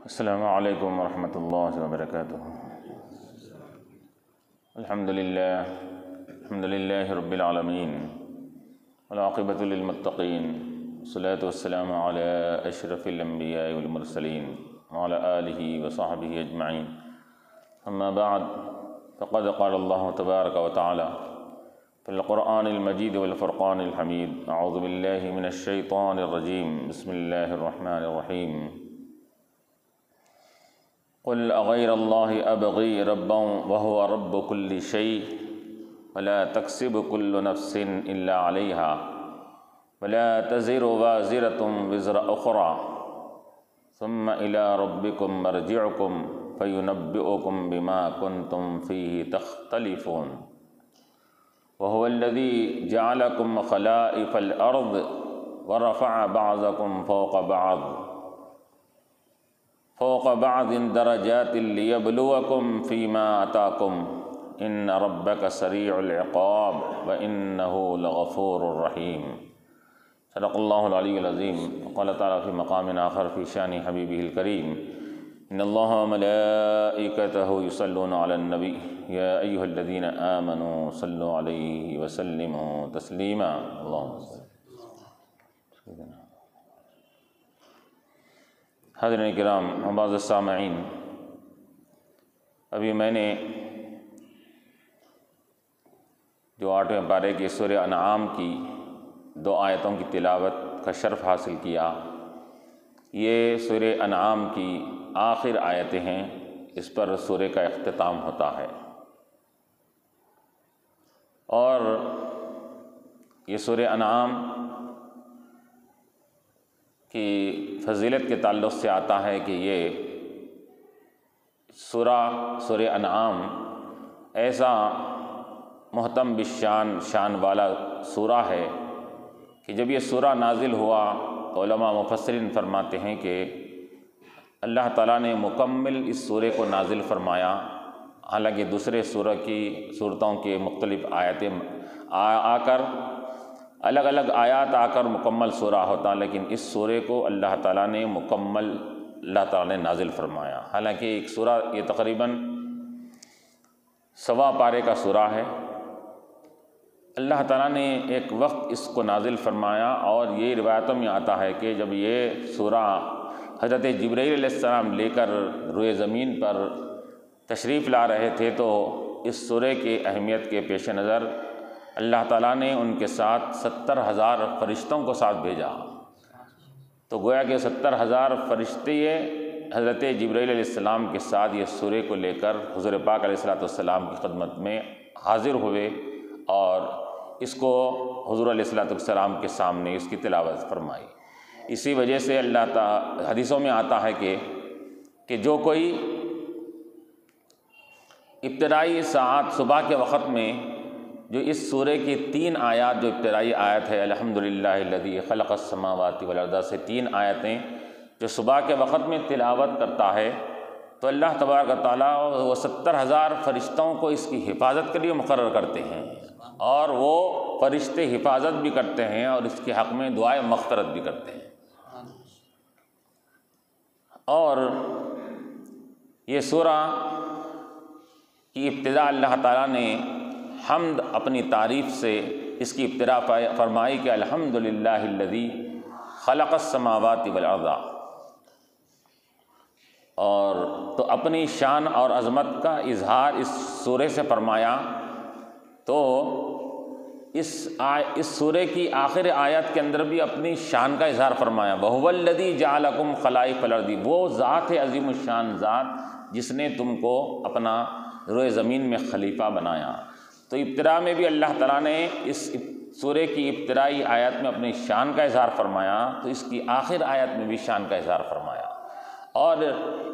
السلام علیکم ورحمۃ اللہ وبرکاتہ۔ الحمد للہ رب العالمین والعاقبۃ للمتقین، والصلاۃ والسلام علی اشرف الانبیاء والمرسلین وعلی آلہ وصحبہ اجمعین، اما بعد فقد قال اللہ تبارک وتعالی فی القرآن المجید والفرقان الحمید، اعوذ باللہ من الشیطان الرجیم، بسم اللہ الرحمن الرحیم۔ قل اغیر اللہ ابغی ربا وہو رب کل شیء ولا تکسب کل نفس الا علیہا ولا تزر وازرة وزر اخرى ثم الى ربکم مرجعکم فینبئکم بما کنتم فیہ تختلفون وهو الذي جعلكم خلائف الأرض ورفع بعضكم فوق بعض درجات ليبلوكم فيما آتاكم إن ربك سريع العقاب وإنه لغفور رحيم۔ صدق الله العلي العظيم۔ وقال تعالى في مقام آخر في شأن حبيبه الكريم إن الله وملائكته يصلون على النبي يا أيها الذين آمنوا صلوا عليه وسلموا تسليما اللهم صل سيدنا۔ حضرین کرام، معزز السامعین، ابھی میں نے جو 8ویں پارے کی سورہ انعام کی 2 آیتوں کی تلاوت کا شرف حاصل کیا، یہ سورہ انعام کی آخر آیتیں ہیں، اس پر سورہ کا اختتام ہوتا ہے، اور یہ سورہ انعام کی فضیلت کے تعلق سے آتا ہے کہ یہ سورہ انعام ایسا محتم شان والا سورہ ہے کہ جب یہ سورہ نازل ہوا تو علماء مفسرین فرماتے ہیں کہ اللہ تعالیٰ نے مکمل اس سورے کو نازل فرمایا، حالانکہ دوسرے صورتوں کے مختلف آیتیں آ کر الگ الگ آیات آ کر مکمل سورہ ہوتا، لیکن اس سورے کو اللہ تعالیٰ نے مکمل نے نازل فرمایا۔ حالانکہ ایک سورہ یہ تقریباً 1.25 پارے کا سورہ ہے، اللہ تعالیٰ نے ایک وقت اس کو نازل فرمایا، اور یہ روایتوں میں آتا ہے کہ جب یہ سورہ حضرت جبرائیل علیہ السلام لے کر روئے زمین پر تشریف لا رہے تھے تو اس سورے کی اہمیت کے پیش نظر اللہ تعالیٰ نے ان کے ساتھ 70,000 فرشتوں کو ساتھ بھیجا، تو گویا کہ 70,000 فرشتے حضرت جبرائیل علیہ السلام کے ساتھ یہ سورے کو لے کر حضور پاک علیہ السلام کی خدمت میں حاضر ہوئے، اور اس کو حضور علیہ السلام کے سامنے اس کی تلاوت فرمائی۔ اسی وجہ سے اللہ تعالیٰ حدیثوں میں آتا ہے کہ جو کوئی ابتدائی ساعات صبح کے وقت میں جو اس سورے کی 3 آیات، جو ابتدائی آیت ہے الحمدللہ الذی خلق السماوات والارض سے 3 آیتیں جو صبح کے وقت میں تلاوت کرتا ہے، تو اللہ تبارک و تعالیٰ وہ 70,000 فرشتوں کو اس کی حفاظت کے لیے مقرر کرتے ہیں، اور وہ فرشتے حفاظت بھی کرتے ہیں اور اس کے حق میں دعائے مغفرت بھی کرتے ہیں۔ اور یہ سورہ کی ابتدا اللہ تعالیٰ نے حمد اپنی تعریف سے اس کی ابتدا فرمائی کہ الحمدللہ الذی خلق السماوات والارض، اور تو اپنی شان اور عظمت کا اظہار اس سورے سے فرمایا۔ تو اس سورے کی آخر آیت کے اندر بھی اپنی شان کا اظہار فرمایا، وَهُوَ الَّذِي جَعَلَكُمْ خَلَائِفَ الْأَرْضِ، وہ ذات ہے عظیم الشان ذات جس نے تم کو اپنا روئے زمین میں خلیفہ بنایا۔ تو ابتدا میں بھی اللہ تعالیٰ نے اس سورے کی ابتدائی آیت میں اپنی شان کا اظہار فرمایا، تو اس کی آخر آیت میں بھی شان کا اظہار فرمایا، اور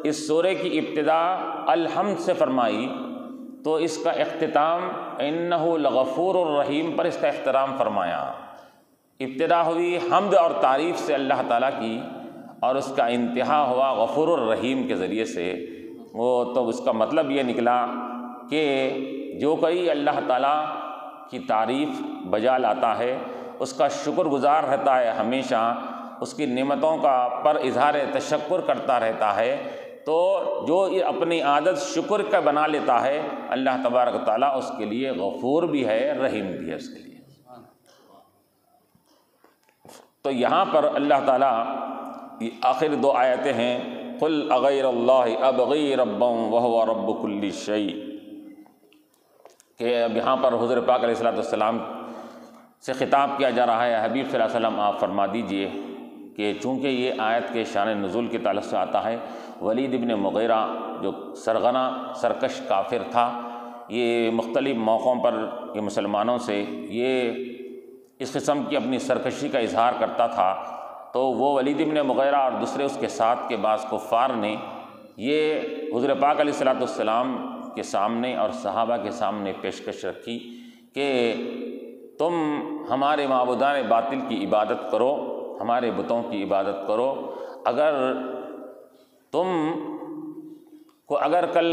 اس سورے کی ابتدا الحمد سے فرمائی، تو اس کا اختتام انہ لغفور الرحیم پر اس کا احترام فرمایا۔ ابتدا ہوئی حمد اور تعریف سے اللہ تعالیٰ کی، اور اس کا انتہا ہوا غفور الرحیم کے ذریعے سے۔ وہ تو اس کا مطلب یہ نکلا کہ جو کوئی اللہ تعالیٰ کی تعریف بجا لاتا ہے، اس کا شکر گزار رہتا ہے، ہمیشہ اس کی نعمتوں کا پر اظہار تشکر کرتا رہتا ہے، تو جو اپنی عادت شکر کا بنا لیتا ہے اللہ تبارک و تعالیٰ اس کے لیے غفور بھی ہے، رحیم بھی ہے اس کے لیے۔ تو یہاں پر اللہ تعالیٰ آخر 2 آیتیں ہیں، قل اغیر اللہ ابغی ربا وہو رب کل شیء، کہ اب یہاں پر حضور پاک علیہ الصلوۃ والسلام سے خطاب کیا جا رہا ہے، حبیب صلی اللہ علیہ وسلم آپ فرما دیجئے کہ چونکہ یہ آیت کے شان نزول کے تعلق سے آتا ہے، ولید ابن مغیرہ جو سرغنہ سرکش کافر تھا، یہ مختلف موقعوں پر یہ مسلمانوں سے یہ اس قسم کی اپنی سرکشی کا اظہار کرتا تھا، تو وہ ولید ابن مغیرہ اور دوسرے اس کے ساتھ کے بعض کفار نے یہ حضور پاک علیہ الصلوۃ والسلام کے سامنے اور صحابہ کے سامنے پیشکش رکھی کہ تم ہمارے معبودان باطل کی عبادت کرو، ہمارے بتوں کی عبادت کرو، اگر کل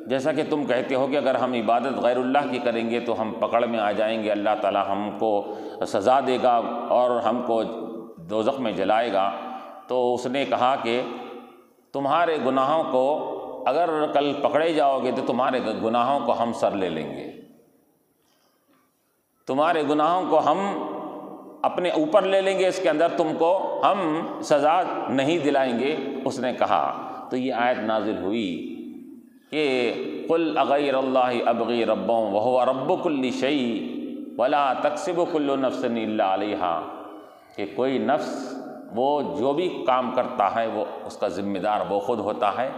جیسا کہ تم کہتے ہو کہ اگر ہم عبادت غیر اللہ کی کریں گے تو ہم پکڑ میں آ جائیں گے، اللہ تعالی ہم کو سزا دے گا اور ہم کو دوزخ میں جلائے گا، تو اس نے کہا کہ تمہارے گناہوں کو اگر کل پکڑے جاؤ گے تو تمہارے گناہوں کو ہم سر لے لیں گے، تمہارے گناہوں کو ہم اپنے اوپر لے لیں گے، اس کے اندر تم کو ہم سزا نہیں دلائیں گے۔ اس نے کہا تو یہ آیت نازل ہوئی کہ قل اغیر اللہ ابغی ربا وہو رب کل شیء ولا تکسب کل نفس الا علیہا، کہ کوئی نفس وہ جو بھی کام کرتا ہے وہ اس کا ذمہ دار وہ خود ہوتا ہے،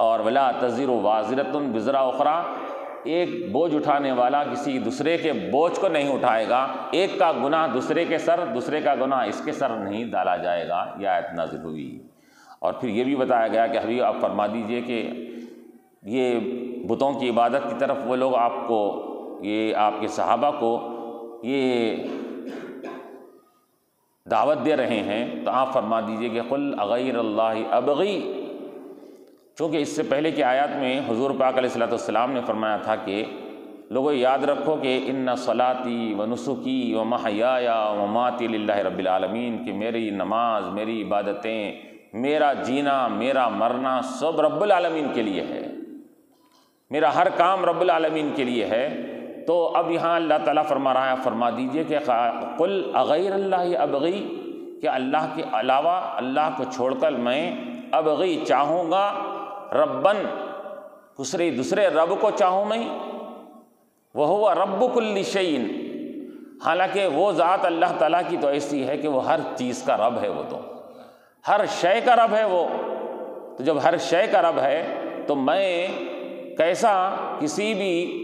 اور ولا تزر وازرۃ وزر اخری، ایک بوجھ اٹھانے والا کسی دوسرے کے بوجھ کو نہیں اٹھائے گا، ایک کا گناہ دوسرے کے سر، دوسرے کا گناہ اس کے سر نہیں ڈالا جائے گا۔ یہ آیت نازل ہوئی، اور پھر یہ بھی بتایا گیا کہ حبیب آپ فرما دیجئے کہ یہ بتوں کی عبادت کی طرف وہ لوگ آپ کو، یہ آپ کے صحابہ کو یہ دعوت دے رہے ہیں، تو آپ فرما دیجئے کہ قل اغیر اللہ ابغی، چونکہ اس سے پہلے کی آیات میں حضور پاک علیہ الصلوۃ والسلام نے فرمایا تھا کہ لوگوں یاد رکھو کہ ان صلاتی و نسکی و محیای و مماتی للہ رب العالمین، کہ میری نماز، میری عبادتیں، میرا جینا، میرا مرنا سب رب العالمین کے لیے ہے، میرا ہر کام رب العالمین کے لیے ہے۔ تو اب یہاں اللہ تعالیٰ فرما رہا ہے، فرما دیجئے کہ قل اغیر اللہ ابغی، کہ اللہ کے علاوہ، اللہ کو چھوڑ کر میں ابغی چاہوں گا، ربن دوسرے رب کو چاہوں میں، وہو رب کل شیء، حالانکہ وہ ذات اللہ تعالیٰ کی تو ایسی ہے کہ وہ ہر چیز کا رب ہے، وہ تو ہر شے کا رب ہے وہ، تو جب ہر شے کا رب ہے تو میں کیسا کسی بھی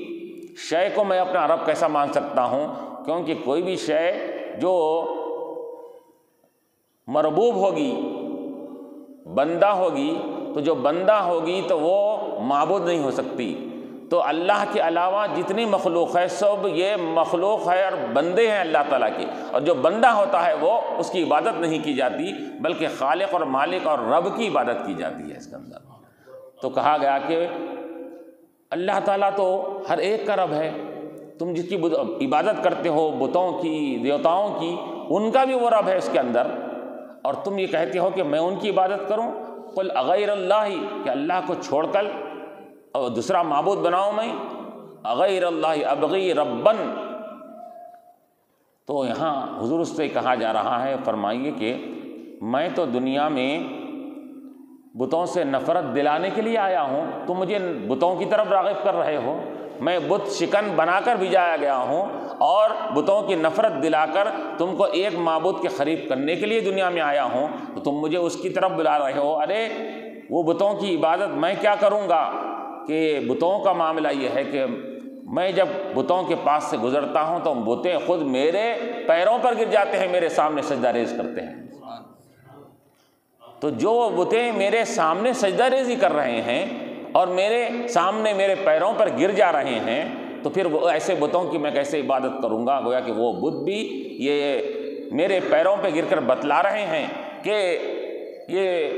شے کو میں اپنا رب کیسا مان سکتا ہوں؟ کیونکہ کوئی بھی شے جو مربوب ہوگی، بندہ ہوگی، تو جو بندہ ہوگی تو وہ معبود نہیں ہو سکتی۔ تو اللہ کے علاوہ جتنی مخلوق ہے سب یہ مخلوق ہے اور بندے ہیں اللہ تعالیٰ کے، اور جو بندہ ہوتا ہے وہ اس کی عبادت نہیں کی جاتی بلکہ خالق اور مالک اور رب کی عبادت کی جاتی ہے اس کے اندر۔ تو کہا گیا کہ اللہ تعالیٰ تو ہر ایک کا رب ہے، تم جس کی عبادت کرتے ہو بتوں کی، دیوتاؤں کی، ان کا بھی وہ رب ہے اس کے اندر، اور تم یہ کہتے ہو کہ میں ان کی عبادت کروں۔ قل اغیر اللہ، کہ اللہ کو چھوڑ کر اور دوسرا معبود بناؤں میں، اغیر اللہ ابغی ربن۔ تو یہاں حضور سے کہا جا رہا ہے، فرمائیے کہ میں تو دنیا میں بتوں سے نفرت دلانے کے لیے آیا ہوں، تم مجھے بتوں کی طرف راغب کر رہے ہو، میں بت شکن بنا کر بھیجایا گیا ہوں اور بتوں کی نفرت دلا کر تم کو ایک معبود کے قریب کرنے کے لیے دنیا میں آیا ہوں، تو تم مجھے اس کی طرف بلا رہے ہو۔ ارے وہ بتوں کی عبادت میں کیا کروں گا، کہ بتوں کا معاملہ یہ ہے کہ میں جب بتوں کے پاس سے گزرتا ہوں تو بتیں خود میرے پیروں پر گر جاتے ہیں، میرے سامنے سجدہ ریز کرتے ہیں۔ تو جو بتیں میرے سامنے سجدہ ریزی کر رہے ہیں اور میرے سامنے میرے پیروں پر گر جا رہے ہیں، تو پھر وہ ایسے بتوں کی میں کیسے عبادت کروں گا؟ گویا کہ وہ بت بھی یہ میرے پیروں پہ گر کر بتلا رہے ہیں کہ یہ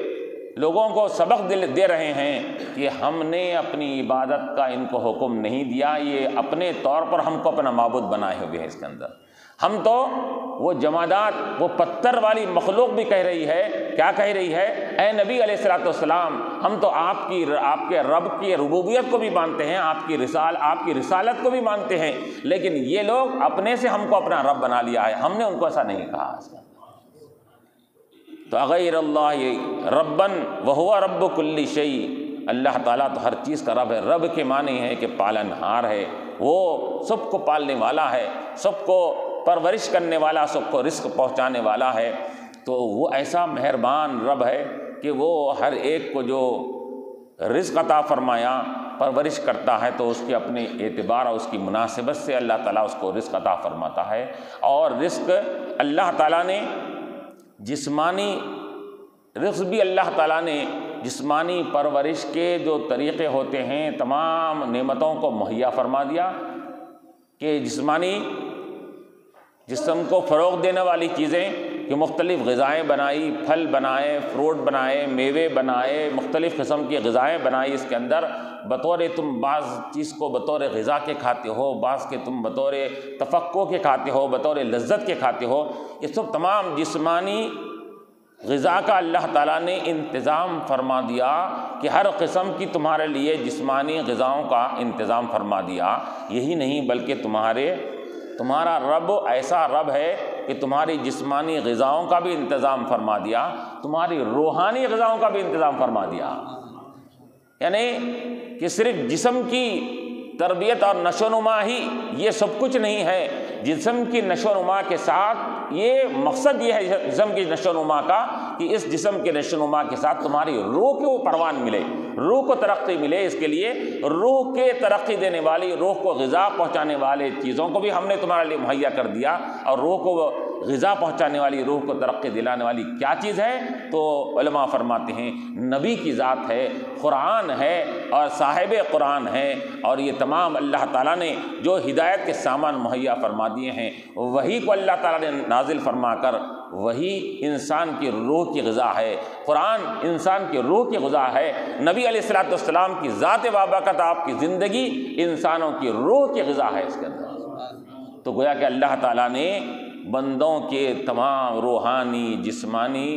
لوگوں کو سبق دے رہے ہیں کہ ہم نے اپنی عبادت کا ان کو حکم نہیں دیا، یہ اپنے طور پر ہم کو اپنا معبود بنائے ہوئے ہیں اس کے اندر۔ ہم تو وہ جمادات، وہ پتھر والی مخلوق بھی کہہ رہی ہے، کیا کہہ رہی ہے اے نبی علیہ الصلوۃ والسلام، ہم تو آپ کے رب کی ربوبیت کو بھی مانتے ہیں، آپ کی رسالت کو بھی مانتے ہیں، لیکن یہ لوگ اپنے سے ہم کو اپنا رب بنا لیا ہے، ہم نے ان کو ایسا نہیں کہا۔ تو اغیر اللہ ربًا وہو رب کل شیء، اللہ تعالیٰ تو ہر چیز کا رب ہے۔ رب کے معنی ہے کہ پالنہار ہے، وہ سب کو پالنے والا ہے، سب کو پرورش کرنے والا، سب کو رزق پہنچانے والا ہے۔ تو وہ ایسا مہربان رب ہے کہ وہ ہر ایک کو جو رزق عطا فرمایا، پرورش کرتا ہے، تو اس کے اپنے اعتبار اور اس کی مناسبت سے اللہ تعالیٰ اس کو رزق عطا فرماتا ہے۔ اور رزق اللہ تعالیٰ نے جسمانی رزق بھی اللہ تعالیٰ نے جسمانی پرورش کے جو طریقے ہوتے ہیں تمام نعمتوں کو مہیا فرما دیا، کہ جسم کو فروغ دینے والی چیزیں، کہ مختلف غذائیں بنائی، پھل بنائے، فروٹ بنائے، میوے بنائے، مختلف قسم کی غذائیں بنائی۔ اس کے اندر بطور تم بعض چیز کو بطور غذا کے کھاتے ہو، بعض کے تم بطور تفقع کے کھاتے ہو، بطور لذت کے کھاتے ہو۔ یہ سب تمام جسمانی غذا کا اللہ تعالیٰ نے انتظام فرما دیا، کہ ہر قسم کی تمہارے لیے جسمانی غذاؤں کا انتظام فرما دیا۔ یہی نہیں بلکہ تمہارا رب ایسا رب ہے کہ تمہاری جسمانی غذاؤں کا بھی انتظام فرما دیا، تمہاری روحانی غذاؤں کا بھی انتظام فرما دیا۔ یعنی کہ صرف جسم کی تربیت اور نشو و نما ہی یہ سب کچھ نہیں ہے، جسم کی نشو و نما کے ساتھ یہ مقصد یہ ہے جسم کی نشو و نما کا، کہ اس جسم کے نشو و نما کے ساتھ تمہاری روح کو پروان ملے، روح کو ترقی ملے۔ اس کے لیے روح کے ترقی دینے والی، روح کو غذا پہنچانے والے چیزوں کو بھی ہم نے تمہارے لیے مہیا کر دیا۔ اور روح کو غذا پہنچانے والی، روح کو ترقی دلانے والی کیا چیز ہے؟ تو علماء فرماتے ہیں نبی کی ذات ہے، قرآن ہے، اور صاحب قرآن ہے۔ اور یہ تمام اللہ تعالیٰ نے جو ہدایت کے سامان مہیا فرما دیے ہیں، وہی کو اللہ تعالیٰ نے نازل فرما کر، وہی انسان کی روح کی غذا ہے۔ قرآن انسان کی روح کی غذا ہے۔ نبی علیہ الصلوۃ والسلام کی ذات بابرکت، آپ کی زندگی انسانوں کی روح کی غذا ہے اس کے اندر۔ تو گویا کہ اللہ تعالیٰ نے بندوں کے تمام روحانی، جسمانی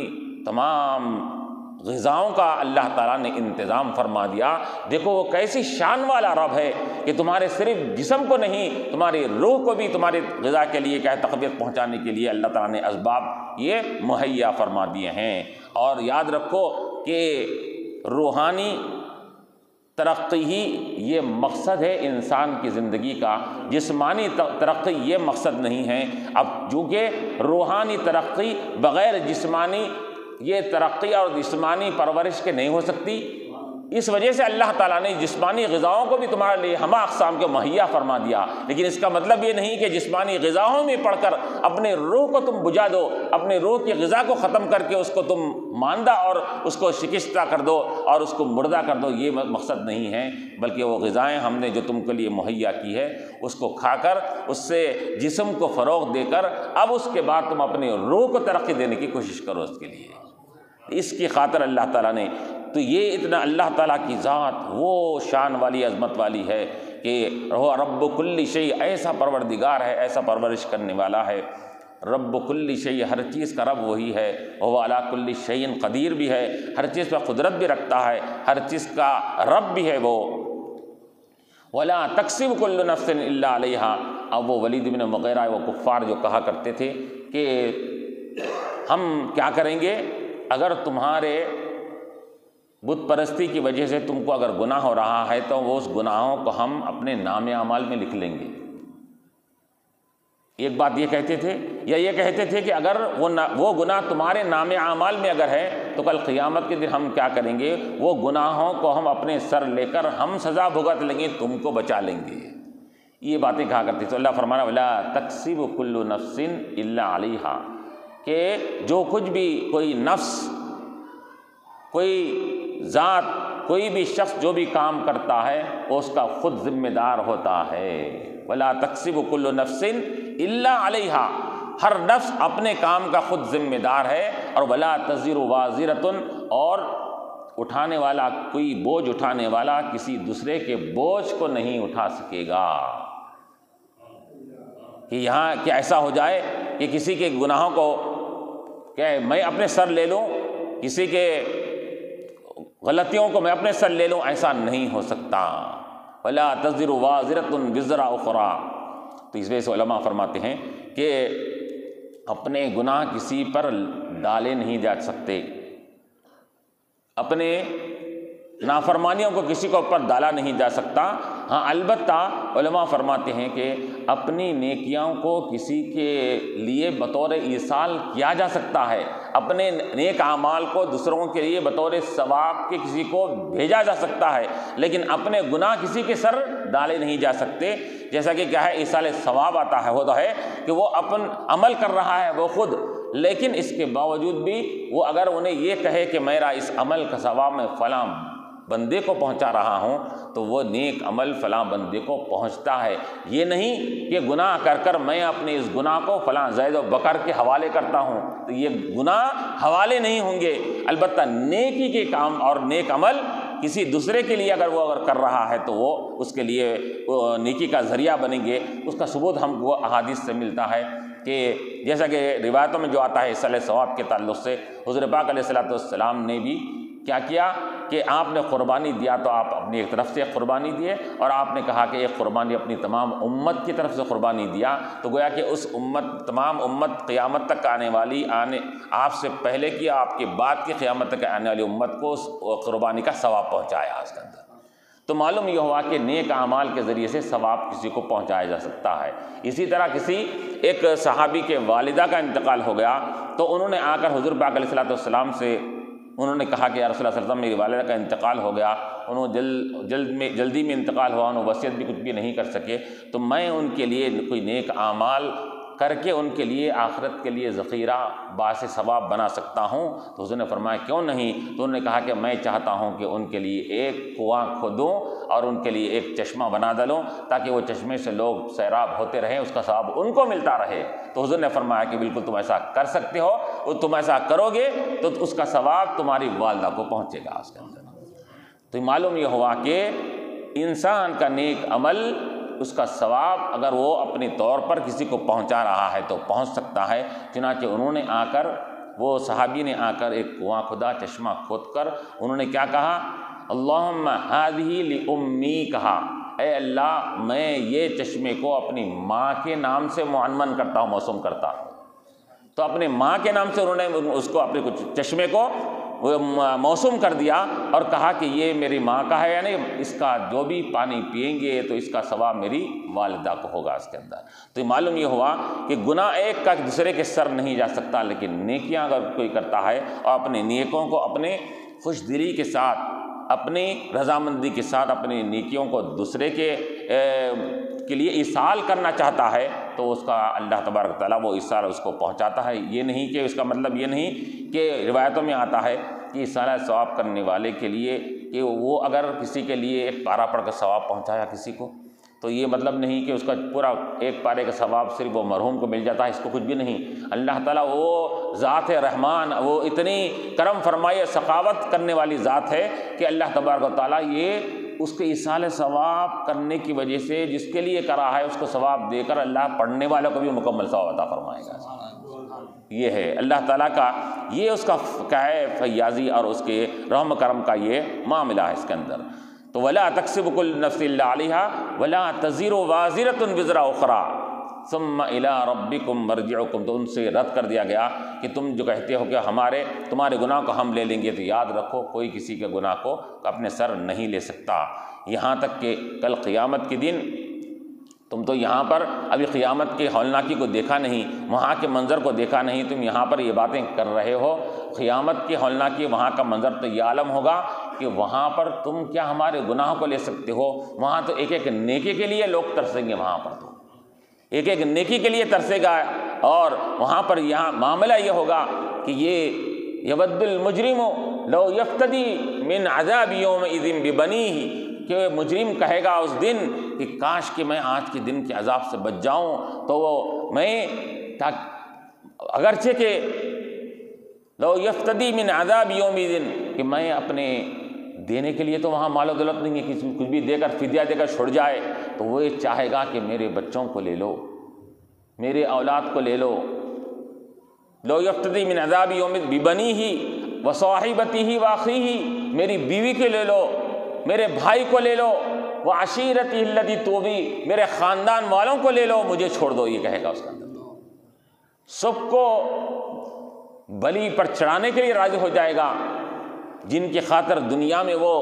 تمام غذاؤں کا اللہ تعالیٰ نے انتظام فرما دیا۔ دیکھو وہ کیسی شان والا رب ہے کہ تمہارے صرف جسم کو نہیں، تمہاری روح کو بھی تمہاری غذا کے لیے، کیا ہے، تقویت پہنچانے کے لیے اللہ تعالیٰ نے اسباب یہ مہیا فرما دیے ہیں۔ اور یاد رکھو کہ روحانی ترقی ہی یہ مقصد ہے انسان کی زندگی کا، جسمانی ترقی یہ مقصد نہیں ہے۔ اب چونکہ روحانی ترقی بغیر جسمانی یہ ترقی اور جسمانی پرورش کے نہیں ہو سکتی، اس وجہ سے اللہ تعالیٰ نے جسمانی غذاؤں کو بھی تمہارے لیے ہمہ اقسام کے مہیا فرما دیا۔ لیکن اس کا مطلب یہ نہیں کہ جسمانی غذاؤں میں پڑھ کر اپنے روح کو تم بجھا دو، اپنے روح کی غذا کو ختم کر کے اس کو تم ماندہ اور اس کو شکستہ کر دو اور اس کو مردہ کر دو، یہ مقصد نہیں ہے۔ بلکہ وہ غذائیں ہم نے جو تم کے لیے مہیا کی ہے، اس کو کھا کر، اس سے جسم کو فروغ دے کر، اب اس کے بعد تم اپنے روح کو ترقی دینے کی کوشش کرو اس کے لیے۔ اس کی خاطر اللہ تعالیٰ نے، تو یہ اتنا اللہ تعالیٰ کی ذات وہ شان والی، عظمت والی ہے کہ وہ رب کل شیء، ایسا پروردگار ہے، ایسا پرورش کرنے والا ہے۔ رب کل شیء، ہر چیز کا رب وہی ہے۔ وہ علی کل شیء قدیر بھی ہے، ہر چیز پہ قدرت بھی رکھتا ہے، ہر چیز کا رب بھی ہے وہ۔ ولا تکسب کل نفس الا علیہا۔ اب وہ ولید بن مغیرہ، وہ کفار جو کہا کرتے تھے کہ ہم کیا کریں گے اگر تمہارے بت پرستی کی وجہ سے تم کو اگر گناہ ہو رہا ہے تو وہ اس گناہوں کو ہم اپنے نام اعمال میں لکھ لیں گے۔ ایک بات یہ کہتے تھے، یا یہ کہتے تھے کہ اگر وہ گناہ تمہارے نام اعمال میں اگر ہے تو کل قیامت کے دن ہم کیا کریں گے، وہ گناہوں کو ہم اپنے سر لے کر ہم سزا بھگت لیں گے، تم کو بچا لیں گے۔ یہ باتیں کہا کرتے تھے۔ تو اللہ فرمانا ولا تکسب کل نفس الا علیہا، کہ جو کچھ بھی کوئی نفس، کوئی ذات، کوئی بھی شخص جو بھی کام کرتا ہے وہ اس کا خود ذمہ دار ہوتا ہے۔ ولا تکسب کل نفس الا علیہا، ہر نفس اپنے کام کا خود ذمہ دار ہے۔ اور ولا تزر وازرۃ، اور اٹھانے والا، کوئی بوجھ اٹھانے والا کسی دوسرے کے بوجھ کو نہیں اٹھا سکے گا۔ کہ یہاں کہ ایسا ہو جائے کہ کسی کے گناہوں کو کہ میں اپنے سر لے لوں، کسی کے غلطیوں کو میں اپنے سر لے لوں، ایسا نہیں ہو سکتا۔ وَلَا تَزِرُ وَازِرَةٌ وِزْرَ أُخْرَىٰ، تو اس وجہ سے علماء فرماتے ہیں کہ اپنے گناہ کسی پر ڈالے نہیں جا سکتے، اپنے نافرمانیوں کو کسی کو اوپر ڈالا نہیں جا سکتا۔ ہاں البتہ علماء فرماتے ہیں کہ اپنی نیکیوں کو کسی کے لیے بطور ایصال کیا جا سکتا ہے، اپنے نیک اعمال کو دوسروں کے لیے بطور ثواب کے کسی کو بھیجا جا سکتا ہے، لیکن اپنے گناہ کسی کے سر ڈالے نہیں جا سکتے۔ جیسا کہ کیا ہے ایصال ثواب آتا ہے، ہوتا ہے کہ وہ اپن عمل کر رہا ہے وہ خود، لیکن اس کے باوجود بھی وہ اگر انہیں یہ کہے کہ میرا اس عمل کا ثواب میں فلاں بندے کو پہنچا رہا ہوں، تو وہ نیک عمل فلاں بندے کو پہنچتا ہے۔ یہ نہیں کہ گناہ کر کر میں اپنے اس گناہ کو فلاں زید و بکر کے حوالے کرتا ہوں، تو یہ گناہ حوالے نہیں ہوں گے۔ البتہ نیکی کے کام اور نیک عمل کسی دوسرے کے لیے اگر وہ کر رہا ہے تو وہ اس کے لیے نیکی کا ذریعہ بنیں گے۔ اس کا ثبوت ہم کو احادیث سے ملتا ہے کہ جیسا کہ روایتوں میں جو آتا ہے ایصال ثواب کے تعلق سے، حضور پاک علیہ السلام نے بھی کیا کیا کہ آپ نے قربانی دیا تو آپ اپنی ایک طرف سے قربانی دیے، اور آپ نے کہا کہ ایک قربانی اپنی تمام امت کی طرف سے قربانی دیا، تو گویا کہ اس تمام امت قیامت تک آنے والی آپ سے پہلے کی آپ کے بعد کی قیامت تک آنے والی امت کو اس قربانی کا ثواب پہنچایا اس کے اندر۔ تو معلوم یہ ہوا کہ نیک اعمال کے ذریعے سے ثواب کسی کو پہنچایا جا سکتا ہے۔ اسی طرح کسی ایک صحابی کے والدہ کا انتقال ہو گیا، تو انہوں نے آ کر حضور پاک علیہ السلام سے انہوں نے کہا کہ یا رسول اللہ صلی اللہ علیہ وسلم میری والدہ کا انتقال ہو گیا، انہوں جلدی میں انتقال ہوا، انہوں وصیت بھی کچھ بھی نہیں کر سکے، تو میں ان کے لیے کوئی نیک اعمال کر کے ان کے لیے آخرت کے لیے ذخیرہ باعث ثواب بنا سکتا ہوں؟ تو حضور نے فرمایا کیوں نہیں؟ تو انہوں نے کہا کہ میں چاہتا ہوں کہ ان کے لیے ایک کنواں کھودوں اور ان کے لیے ایک چشمہ بنا ڈالوں، تاکہ وہ چشمے سے لوگ سیراب ہوتے رہیں، اس کا ثواب ان کو ملتا رہے۔ تو حضور نے فرمایا کہ بالکل تم ایسا کر سکتے ہو، اور تم ایسا کرو گے تو اس کا ثواب تمہاری والدہ کو پہنچے گا اس کے اندر۔ تو معلوم یہ ہوا کہ انسان کا نیک عمل، اس کا ثواب اگر وہ اپنی طور پر کسی کو پہنچا رہا ہے تو پہنچ سکتا ہے۔ چنانچہ انہوں نے آ کر، وہ صحابی نے آ کر ایک کنواں کھودا، چشمہ کھود کر انہوں نے کیا کہا؟ اللہم ہذہ لأمی، کہا اے اللہ میں یہ چشمے کو اپنی ماں کے نام سے معنون کرتا ہوں، موسوم کرتا ہوں۔ تو اپنے ماں کے نام سے انہوں نے اس کو اپنے کچھ چشمے کو موسوم کر دیا اور کہا کہ یہ میری ماں کا ہے، یعنی اس کا جو بھی پانی پئیں گے تو اس کا ثواب میری والدہ کو ہوگا اس کے اندر۔ تو معلوم یہ ہوا کہ گناہ ایک کا دوسرے کے سر نہیں جا سکتا، لیکن نیکیاں اگر کوئی کرتا ہے اور اپنے نیکوں کو اپنے خوش دلی کے ساتھ، اپنی رضامندی کے ساتھ اپنی نیکیوں کو دوسرے کے لیے ایصال کرنا چاہتا ہے، تو اس کا اللہ تبارک تعالیٰ وہ ایصال اس کو پہنچاتا ہے۔ یہ نہیں کہ اس کا مطلب یہ نہیں کہ روایتوں میں آتا ہے کہ ایصال ثواب کرنے والے کے لیے کہ وہ اگر کسی کے لیے ایک پارہ پڑھ کر ثواب پہنچایا کسی کو، تو یہ مطلب نہیں کہ اس کا پورا ایک پارے کا ثواب صرف وہ مرحوم کو مل جاتا ہے، اس کو کچھ بھی نہیں۔ اللہ تعالیٰ وہ ذات رحمان، وہ اتنی کرم فرمائی سخاوت کرنے والی ذات ہے کہ اللہ تبارک و تعالیٰ یہ اس کے ایصال ثواب کرنے کی وجہ سے جس کے لیے کرا ہے اس کو ثواب دے کر اللہ پڑھنے والوں کو بھی مکمل ثواب عطا فرمائے گا۔ یہ ہے اللہ تعالیٰ کا، یہ اس کا کیا ہے فیاضی اور اس کے رحم کرم کا یہ معاملہ ہے اس کے اندر۔ تو وَلَا تَكْسِبُ كُلُّ نَفْسٍ إِلَّا عَلَيْهَا وَلَا تَزِرُ وَازِرَةٌ وِزْرَ أُخْرَىٰ ثُمَّ إِلَىٰ رَبِّكُمْ مَرْجِعُكُمْ۔ تو ان سے رد کر دیا گیا کہ تم جو کہتے ہو کہ تمہارے گناہ کو ہم لے لیں گے، تو یاد رکھو کوئی کسی کے گناہ کو اپنے سر نہیں لے سکتا، یہاں تک کہ کل قیامت کے دن تم تو یہاں پر ابھی قیامت کی ہولناکی کو دیکھا نہیں، وہاں کے منظر کو دیکھا نہیں، تم یہاں پر یہ باتیں کر رہے ہو۔ قیامت کی ہولناکی، وہاں کا منظر تو یہ عالم ہوگا کہ وہاں پر تم کیا ہمارے گناہوں کو لے سکتے ہو؟ وہاں تو ایک ایک نیکی کے لیے لوگ ترسیں گے، وہاں پر تو ایک ایک نیکی کے لیے ترسے گا، اور وہاں پر یہاں معاملہ یہ ہوگا کہ یہ یود المجرم لو یفتدی من عذاب یومئذ ببنیہ، کہ مجرم کہے گا اس دن کہ کاش کہ میں آج کے دن کے عذاب سے بچ جاؤں، تو وہ میں اگرچہ کہ لو یفتدی من عذاب یومئذ، کہ میں اپنے دینے کے لیے تو وہاں مال و دولت نہیں ہے، کسی کچھ بھی دے کر فدیہ دے کر چھوڑ جائے، تو وہ یہ چاہے گا کہ میرے بچوں کو لے لو، میرے اولاد کو لے لو۔ لو یفتدی من عذاب یومئذ ببنیہ وصاحبتہ واخیہ میری بیوی کو لے لو، میرے بھائی کو لے لو، وعشیرتی التی توبی، میرے خاندان والوں کو لے لو، مجھے چھوڑ دو، یہ کہے گا اس کے اندر۔ سب کو بلی پر چڑھانے کے لیے راضی ہو جائے گا، جن کی خاطر دنیا میں وہ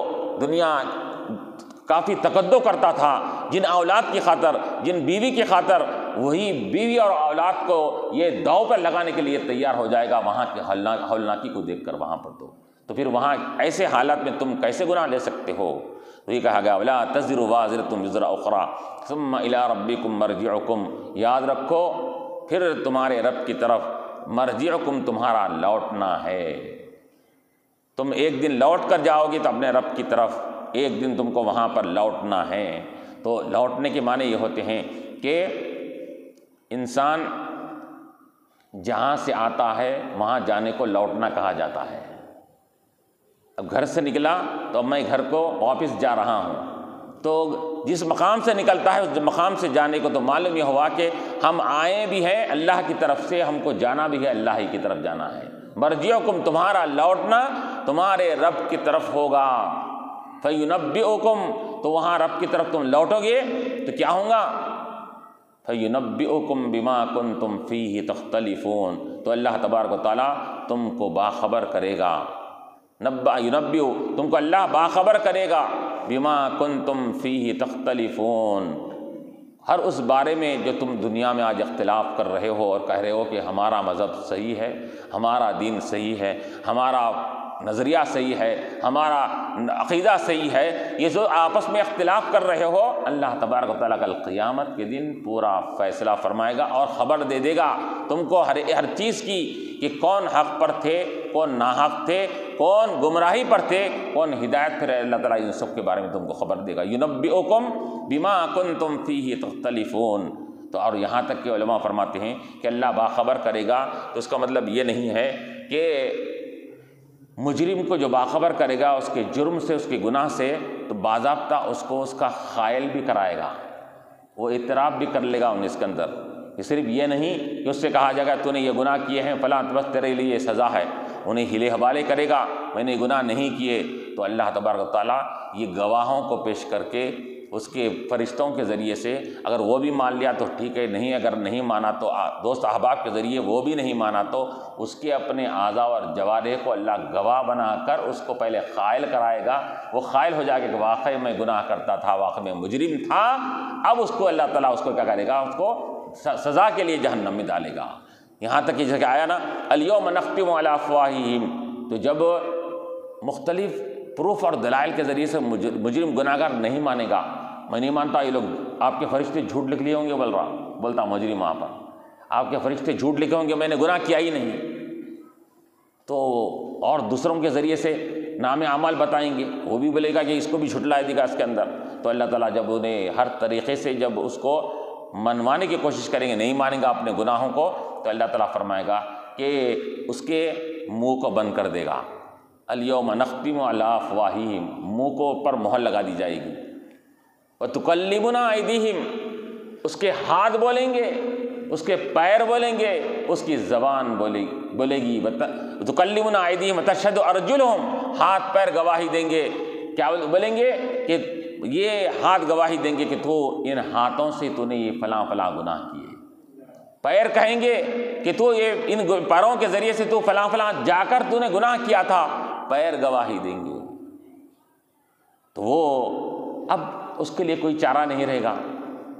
دنیا کافی تقدم کرتا تھا، جن اولاد کی خاطر، جن بیوی کی خاطر، وہی بیوی اور اولاد کو یہ داؤ پر لگانے کے لیے تیار ہو جائے گا وہاں کی ہولناکی کو دیکھ کر وہاں پر۔ تو پھر وہاں ایسے حالات میں تم کیسے گناہ لے سکتے ہو؟ تو یہ کہا گیا وَلَا تَزِرُ وَازِرَةٌ وِزْرَ أُخْرَىٰ ثُمَّ إِلَىٰ رَبِّكُمْ مَرْجِعُكُمْ، یاد رکھو پھر تمہارے رب کی طرف مرجعکم، تمہارا لوٹنا ہے۔ تم ایک دن لوٹ کر جاؤ گے تو اپنے رب کی طرف، ایک دن تم کو وہاں پر لوٹنا ہے۔ تو لوٹنے کے معنی یہ ہوتے ہیں کہ انسان جہاں سے آتا ہے وہاں جانے کو لوٹنا کہا جاتا ہے۔ اب گھر سے نکلا تو اب میں گھر کو واپس جا رہا ہوں، تو جس مقام سے نکلتا ہے اس مقام سے جانے کو تو معلوم یہ ہوا کہ ہم آئے بھی ہیں اللہ کی طرف سے، ہم کو جانا بھی ہے اللہ ہی کی طرف جانا ہے۔ مرجعکم، تمہارا لوٹنا تمہارے رب کی طرف ہوگا۔ فینبئکم، تو وہاں رب کی طرف تم لوٹو گے تو کیا ہوگا؟ فینبئکم بما کنتم فیہ تختلفون، تو اللہ تبارک و تعالیٰ تم کو باخبر کرے گا۔ نبأ ینبئ، تم کو اللہ باخبر کرے گا، بما کنتم فیہ تختلفون، ہر اس بارے میں جو تم دنیا میں آج اختلاف کر رہے ہو اور کہہ رہے ہو کہ ہمارا مذہب صحیح ہے، ہمارا دین صحیح ہے، ہمارا نظریہ صحیح ہے، ہمارا عقیدہ صحیح ہے، یہ جو آپس میں اختلاف کر رہے ہو، اللہ تبارک و تعالیٰ کل قیامت کے دن پورا فیصلہ فرمائے گا اور خبر دے دے گا تم کو ہر چیز کی، کہ کون حق پر تھے، کون ناحق تھے، کون گمراہی پر تھے، کون ہدایت پر۔ اللہ تعالیٰ ان سب کے بارے میں تم کو خبر دے گا۔ ینبئکم بما کنتم فیہ تختلفون۔ تو اور یہاں تک کہ علماء فرماتے ہیں کہ اللہ باخبر کرے گا تو اس کا مطلب یہ نہیں ہے کہ مجرم کو جو باخبر کرے گا اس کے جرم سے، اس کے گناہ سے، تو باضابطہ اس کو اس کا قائل بھی کرائے گا، وہ اعتراف بھی کر لے گا اس کے اندر۔ یہ صرف یہ نہیں کہ اس سے کہا جائے گا تو نے یہ گناہ کیے ہیں فلاں، بس تیرے لیے یہ سزا ہے، انہیں ہلے حوالے کرے گا میں نے گناہ نہیں کیے۔ تو اللہ تبارک و تعالیٰ یہ گواہوں کو پیش کر کے اس کے فرشتوں کے ذریعے سے، اگر وہ بھی مان لیا تو ٹھیک ہے، نہیں اگر نہیں مانا تو دوست احباب کے ذریعے وہ بھی نہیں مانا تو اس کے اپنے اعضاء اور جوارح کو اللہ گواہ بنا کر اس کو پہلے قائل کرائے گا، وہ قائل ہو جائے گا کہ واقعی میں گناہ کرتا تھا، واقعی میں مجرم تھا۔ اب اس کو اللہ تعالیٰ اس کو کیا کرے گا؟ اس کو سزا کے لیے جہنم میں ڈالے گا۔ یہاں تک کہ جگہ آیا نا الیوم نختم علی افواہہم، تو جب مختلف پروف اور دلائل کے ذریعے سے مجرم گناہ گار نہیں مانے گا، میں نہیں مانتا، یہ لوگ آپ کے فرشتے جھوٹ لکھ لیے ہوں گے، بولتا مجرم وہاں پر، آپ کے فرشتے جھوٹ لکھے ہوں گے، میں نے گناہ کیا ہی نہیں، تو اور دوسروں کے ذریعے سے نام اعمال بتائیں گے، وہ بھی بولے گا کہ اس کو بھی جھٹلا دے گا اس کے اندر۔ تو اللہ تعالیٰ جب انہیں ہر طریقے سے جب اس کو منوانے کی کوشش کریں گے، نہیں مانیں گا اپنے گناہوں کو، تو اللہ تعالیٰ فرمائے گا کہ اس کے منہ کو بند کر دے گا۔ الیوم نختم علی افواہہم، منہ کو پر مہر لگا دی جائے گی۔ وتکلمنا ایدیہم، اس کے ہاتھ بولیں گے، اس کے پیر بولیں گے، اس کی زبان بولے گی۔ وتکلمنا ایدیہم وتشہد ارجلہم، ہاتھ پیر گواہی دیں گے، کیا بولیں گے؟ کہ یہ ہاتھ گواہی دیں گے کہ تو ان ہاتھوں سے تو نے یہ فلاں فلاں گناہ کیے۔ پیر کہیں گے کہ تو یہ ان پیروں کے ذریعے سے تو فلاں فلاں جا کر تو نے گناہ کیا تھا، پیر گواہی دیں گے۔ تو وہ اب اس کے لیے کوئی چارہ نہیں رہے گا،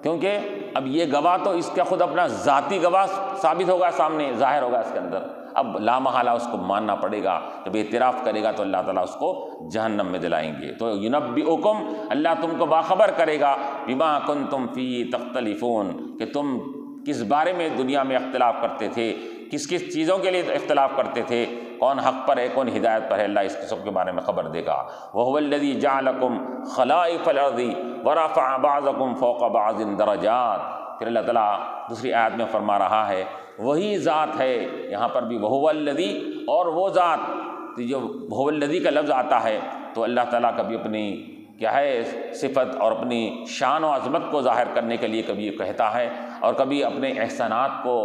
کیونکہ اب یہ گواہ تو اس کا خود اپنا ذاتی گواہ ثابت ہوگا، سامنے ظاہر ہوگا اس کے اندر، اب لا محالہ اس کو ماننا پڑے گا۔ جب اعتراف کرے گا تو اللہ تعالیٰ اس کو جہنم میں دلائیں گے۔ تو ینبئکم، اللہ تم کو باخبر کرے گا، بما کنتم فیہ تختلفون، کہ تم کس بارے میں دنیا میں اختلاف کرتے تھے، کس کس چیزوں کے لیے اختلاف کرتے تھے، کون حق پر ہے کون ہدایت پر ہے، اللہ اس سب کے بارے میں خبر دے گا۔ وَهُوَ الَّذِي جَعَلَكُمْ خَلَائِفَ الْأَرْضِ وَرَفَعَ بَعْضَكُمْ فَوْقَ بَعْضٍ دَرَجَاتٍ۔ پھر اللہ تعالیٰ دوسری آیت میں فرما رہا ہے وہی ذات ہے، یہاں پر بھی وَهُوَ الَّذِي، اور وہ ذات جو وَهُوَ الَّذِي کا لفظ آتا ہے تو اللہ تعالیٰ کبھی اپنی کیا ہے صفت اور اپنی شان و عظمت کو ظاہر کرنے کے لیے کبھی یہ کہتا ہے اور کبھی اپنے احسانات کو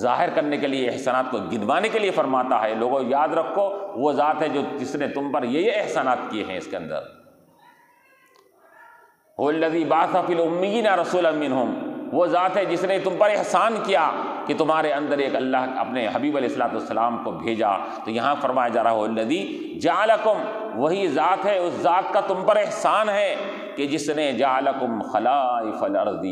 ظاہر کرنے کے لیے، احسانات کو گنوانے کے لیے فرماتا ہے۔ لوگوں یاد رکھو وہ ذات ہے جس نے تم پر یہ احسانات کیے ہیں۔ اس کے اندر هو الذی بعث فی الامیین رسولا منہم، وہ ذات ہے جس نے تم پر احسان کیا کہ تمہارے اندر ایک اللہ اپنے حبیب علیہ الصلوۃ والسلام کو بھیجا۔ تو یہاں فرمایا جا رہا ہے الذی جعلکم، وہی ذات ہے، اس ذات کا تم پر احسان ہے کہ جس نے جعلکم خلائف الارض،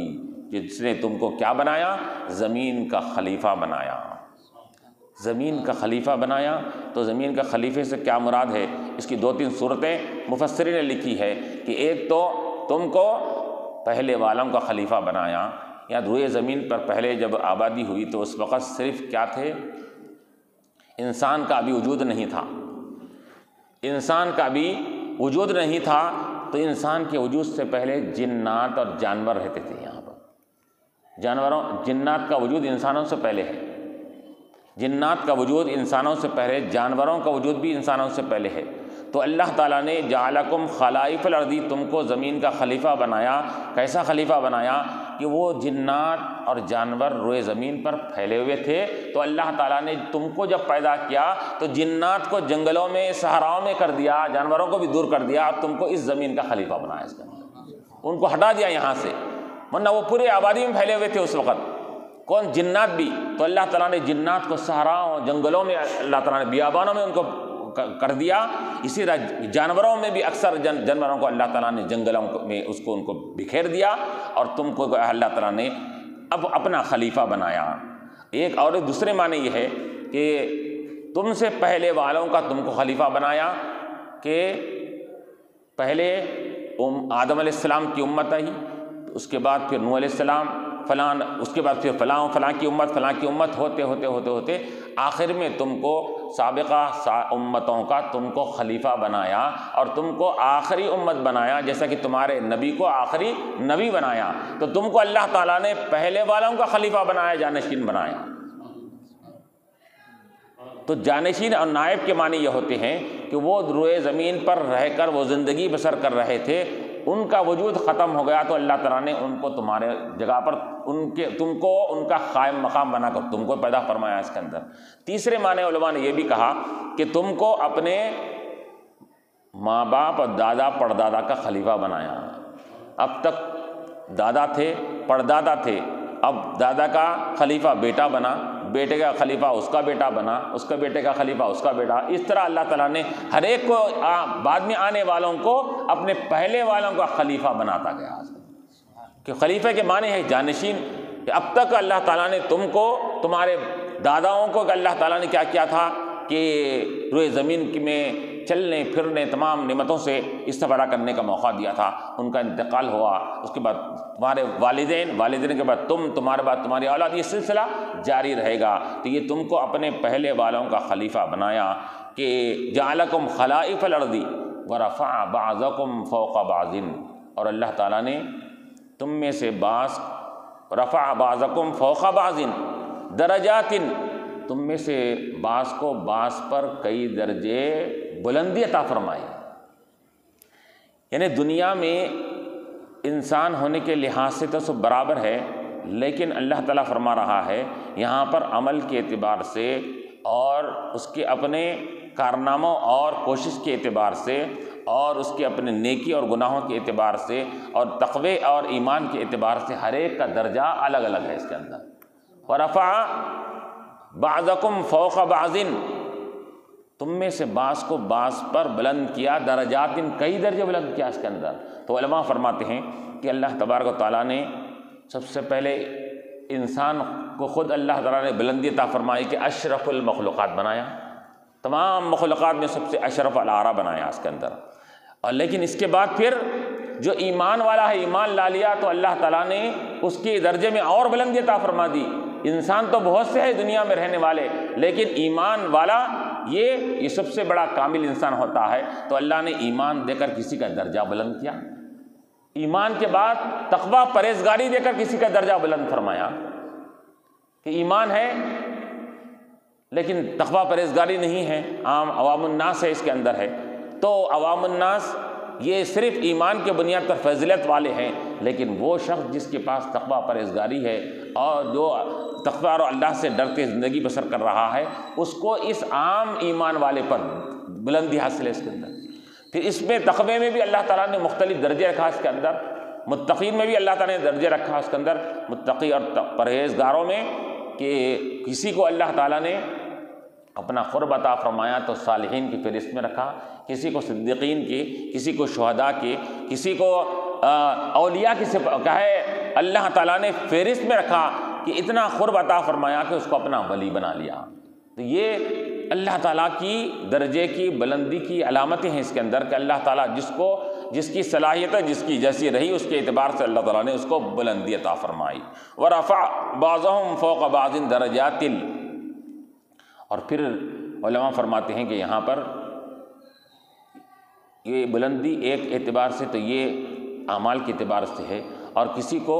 جس نے تم کو کیا بنایا؟ زمین کا خلیفہ بنایا۔ زمین کا خلیفہ بنایا، تو زمین کا خلیفے سے کیا مراد ہے؟ اس کی 2-3 صورتیں مفسرین نے لکھی ہے کہ ایک تو تم کو پہلے والوں کا خلیفہ بنایا، یا روئے زمین پر پہلے جب آبادی ہوئی تو اس وقت صرف کیا تھے؟ انسان کا ابھی وجود نہیں تھا، انسان کا بھی وجود نہیں تھا، تو انسان کے وجود سے پہلے جنات اور جانور رہتے تھے۔ یہاں پر جنات کا وجود انسانوں سے پہلے ہے، جنات کا وجود انسانوں سے پہلے، جانوروں کا وجود بھی انسانوں سے پہلے ہے۔ تو اللہ تعالیٰ نے جعلکم خلائف الارض، تم کو زمین کا خلیفہ بنایا۔ کیسا خلیفہ بنایا؟ کہ وہ جنات اور جانور روئے زمین پر پھیلے ہوئے تھے، تو اللہ تعالیٰ نے تم کو جب پیدا کیا تو جنات کو جنگلوں میں، صحراؤں میں کر دیا، جانوروں کو بھی دور کر دیا، اور تم کو اس زمین کا خلیفہ بنایا۔ اس کے اندر ان کو ہٹا دیا یہاں سے، ورنہ وہ پورے آبادی میں پھیلے ہوئے تھے اس وقت۔ کون؟ جنات بھی۔ تو اللہ تعالیٰ نے جنات کو صحراؤں، جنگلوں میں، اللہ تعالیٰ نے بیابانوں میں ان کو کر دیا۔ اسی طرح جانوروں میں بھی اکثر جانوروں کو اللہ تعالیٰ نے جنگلوں میں ان کو بکھیر دیا، اور تم کو اللہ تعالیٰ نے اب اپنا خلیفہ بنایا۔ ایک اور دوسرے معنی یہ ہے کہ تم سے پہلے والوں کا تم کو خلیفہ بنایا، کہ پہلے آدم علیہ السلام کی امت آئی، اس کے بعد پھر نوح علیہ السلام، فلان، اس کے بعد پھر فلاں کی امت ہوتے ہوتے ہوتے ہوتے آخر میں تم کو سابقہ امتوں کا تم کو خلیفہ بنایا، اور تم کو آخری امت بنایا، جیسا کہ تمہارے نبی کو آخری نبی بنایا۔ تو تم کو اللہ تعالیٰ نے پہلے والوں کا خلیفہ بنایا، جانشین بنایا۔ تو جانشین اور نائب کے معنی یہ ہوتے ہیں کہ وہ روئے زمین پر رہ کر وہ زندگی بسر کر رہے تھے، ان کا وجود ختم ہو گیا، تو اللہ تعالیٰ نے ان کو تمہارے جگہ پر تم کو ان کا قائم مقام بنا کر تم کو پیدا فرمایا۔ اس کے اندر تیسرے معنی علماء نے یہ بھی کہا کہ تم کو اپنے ماں باپ اور دادا پردادا کا خلیفہ بنایا۔ اب تک دادا تھے، پردادا تھے، اب دادا کا خلیفہ بیٹا بنا، بیٹے کا خلیفہ اس کا بیٹا بنا، اس کا بیٹے کا خلیفہ اس کا بیٹا۔ اس طرح اللہ تعالیٰ نے ہر ایک کو بعد میں آنے والوں کو اپنے پہلے والوں کا خلیفہ بناتا گیا۔ کہ خلیفہ کے معنی ہے جانشین، کہ اب تک اللہ تعالیٰ نے تم کو، تمہارے داداؤں کو اللہ تعالیٰ نے کیا کیا تھا کہ روئے زمین میں چلنے پھرنے، تمام نعمتوں سے استفادہ کرنے کا موقع دیا تھا۔ ان کا انتقال ہوا، اس کے بعد تمہارے والدین کے بعد تمہارے بعد تمہاری اولاد، یہ سلسلہ جاری رہے گا۔ تو یہ تم کو اپنے پہلے والوں کا خلیفہ بنایا، کہ جعلکم خلائف الارض ورفع بعضکم فوق بعض، اور اللہ تعالیٰ نے تم میں سے بعض، رفع بعضکم فوق بعض درجات، تم میں سے بعض کو بعض پر کئی درجے بلندی عطا فرمائی۔ یعنی دنیا میں انسان ہونے کے لحاظ سے تو سب برابر ہے، لیکن اللہ تعالیٰ فرما رہا ہے یہاں پر عمل کے اعتبار سے، اور اس کے اپنے کارناموں اور کوشش کے اعتبار سے، اور اس کے اپنے نیکی اور گناہوں کے اعتبار سے، اور تقوی اور ایمان کے اعتبار سے ہر ایک کا درجہ الگ الگ ہے اس کے اندر۔ ورفع بعضکم فوق بعض، تم میں سے بعض کو بعض پر بلند کیا، درجات، کئی درجے بلند کیا اس کے اندر۔ تو علماء فرماتے ہیں کہ اللہ تبارک و تعالیٰ نے سب سے پہلے انسان کو خود اللہ تعالیٰ نے بلندی عطا فرمائی کہ اشرف المخلوقات بنایا، تمام مخلوقات میں سب سے اشرف الاعلیٰ بنایا اس کے اندر۔ اور لیکن اس کے بعد پھر جو ایمان والا ہے، ایمان لا لیا، تو اللہ تعالیٰ نے اس کے درجے میں اور بلندی عطا فرما دی۔ انسان تو بہت سے ہیں دنیا میں رہنے والے، لیکن ایمان والا یہ سب سے بڑا کامل انسان ہوتا ہے۔ تو اللہ نے ایمان دے کر کسی کا درجہ بلند کیا، ایمان کے بعد تقویٰ پرہیزگاری دے کر کسی کا درجہ بلند فرمایا، کہ ایمان ہے لیکن تقویٰ پرہیزگاری نہیں ہے، عام عوام الناس ہے اس کے اندر ہے، تو عوام الناس یہ صرف ایمان کے بنیاد پر فضیلت والے ہیں، لیکن وہ شخص جس کے پاس تقویٰ پرہیزگاری ہے اور جو تقویٰ اور اللہ سے ڈر کے زندگی بسر کر رہا ہے، اس کو اس عام ایمان والے پر بلندی حاصل ہے اس کے اندر۔ پھر اس میں تقوی میں بھی اللہ تعالیٰ نے مختلف درجے رکھا اس کے اندر، متقین میں بھی اللہ تعالیٰ نے درجے رکھا اس کے اندر، متقی اور پرہیزگاروں میں، کہ کسی کو اللہ تعالیٰ نے اپنا قرب عطا فرمایا تو صالحین کی فہرست میں رکھا، کسی کو صدیقین کی، کسی کو شہداء کی، کسی کو اولیاء کی کہے اللہ تعالیٰ نے فہرست میں رکھا کہ اتنا قرب عطا فرمایا کہ اس کو اپنا ولی بنا لیا۔ تو یہ اللہ تعالیٰ کی درجے کی بلندی کی علامتیں ہیں اس کے اندر، کہ اللہ تعالیٰ جس کی صلاحیت ہے، جس کی جیسی رہی، اس کے اعتبار سے اللہ تعالیٰ نے اس کو بلندی عطا فرمائی۔ وَرَفَعَ بَعْضَهُمْ فَوْقَ بَعْضٍ دَرَجَاتٍ، اور پھر علماء فرماتے ہیں کہ یہاں پر یہ بلندی ایک اعتبار سے تو یہ اعمال کے اعتبار سے ہے، اور کسی کو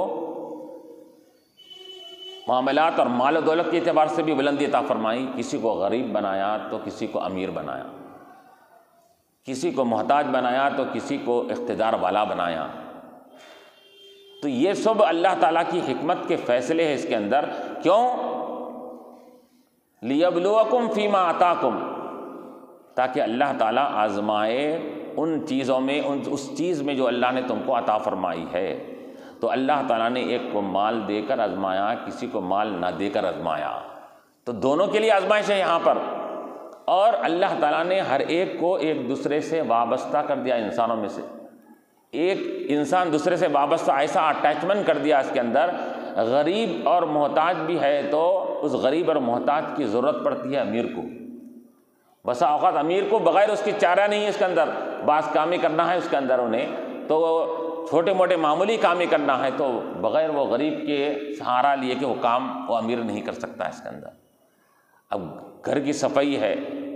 معاملات اور مال و دولت کے اعتبار سے بھی بلندی عطا فرمائی، کسی کو غریب بنایا تو کسی کو امیر بنایا، کسی کو محتاج بنایا تو کسی کو اقتدار والا بنایا۔ تو یہ سب اللہ تعالیٰ کی حکمت کے فیصلے ہیں اس کے اندر۔ کیوں؟ لِيَبْلُوَكُمْ فِيمَا آتَاكُمْ، تاکہ اللہ تعالیٰ آزمائے ان چیزوں میں، اس چیز میں جو اللہ نے تم کو عطا فرمائی ہے۔ تو اللہ تعالیٰ نے ایک کو مال دے کر آزمایا، کسی کو مال نہ دے کر آزمایا، تو دونوں کے لیے آزمائش ہے یہاں پر۔ اور اللہ تعالیٰ نے ہر ایک کو ایک دوسرے سے وابستہ کر دیا، انسانوں میں سے ایک انسان دوسرے سے وابستہ، ایسا اٹیچمنٹ کر دیا اس کے اندر۔ غریب اور محتاج بھی ہے تو اس غریب اور محتاج کی ضرورت پڑتی ہے امیر کو، بسا اوقات امیر کو بغیر اس کی چارہ نہیں ہے اس کے اندر، بعض کام ہی کرنا ہے اس کے اندر انہیں، تو چھوٹے موٹے معمولی کام ہی کرنا ہے، تو بغیر وہ غریب کے سہارا لیے کہ وہ کام وہ امیر نہیں کر سکتا اس کے اندر۔ اب گھر کی صفائی ہے،